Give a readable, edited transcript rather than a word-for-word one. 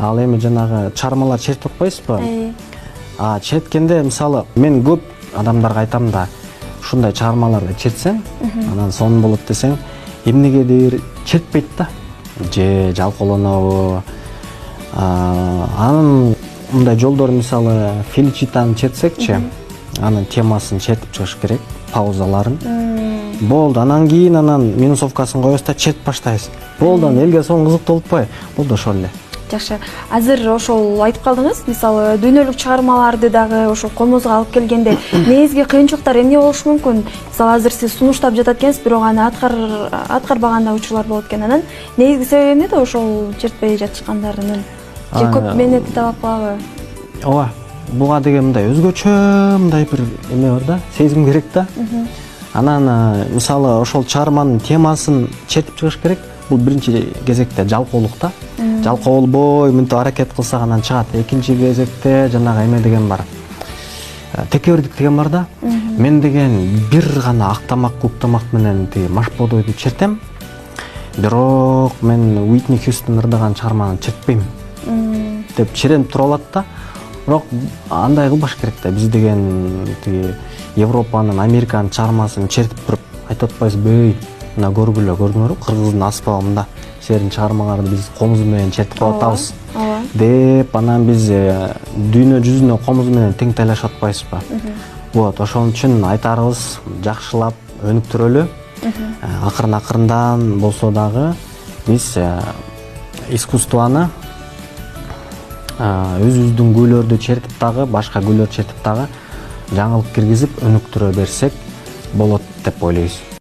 Ал эми жанагы чармалар чертип атпайсызбы? Черткенде мисалы мен көп адамдарга айтам да, ушундай чармаларды чертсең, анан сонун болот десең, эмнегедир чертпейт да. Же жалкоолонобу. Анын мындай жолдору мисалы Феличитаны чертсекчи, анын темасын чертип чыгыш керек, паузаларын. Болду, анан кийин минусовкасын коебуз да чертип баштайбыз. Болду, элге сонун кызыктуу болуппайбы? Болду ошол эле. Жакшы. Азыр ошол айтып калдыңыз, мисалы дүйнөлүк чыгармаларды дагы ошол комузга алып келгенде негизги кыйынчылыктар эмне болушу мүмкүн? Мисалы азыр сиз сунуштап жатат экенсиз, бирок аны аткарбаган да учурлар болот экен. Анан негизги себеби эмнеде ошол чертпей жатышкандарынын? Же көп мээнетти талап кылабы? Ооба, буга деген мындай өзгөчө мындай бир эме бар да, сезим керек да. Анан мисалы ошол чыгарманын темасын чертип чыгыш керек. Бул биринчи кезекте жалкоолук да. Жалкоо болбой мынтип аракет кылсак анан чыгат. Экинчи кезекте жанагы эме деген бар. Текебердик деген бар да. Мен деген бир гана актамак, көктамак менен тиги Машбодойду чертем. Бирок мен Уитни Хьюстон ырдаган чыгарманы чертпейм деп чиренип тура алат да. Бирок андай кылбаш керек да. Биз деген тиги Европанын, Американын чыгармасын чертип туруп айтып атпайбызбы? Мына көргүлө, көрдүңөрбү? Кыргыздын аспабында силердин чыгармаларды биз комуз менен чертип атабыз деп, анан биз дүйнө жүзүнө комуз менен тең тайлашып атпайбызбы? Вот, ошон үчүн айтарыбыз жакшылап өнүктүрөлү. Акырын-акырындан болсо дагы биз искусствону өзүбүздүн гүлөрдү чертип дагы, башка гүлөр чертип дагы жаңылык киргизип өнүктүрө берсек болот деп ойлойбуз.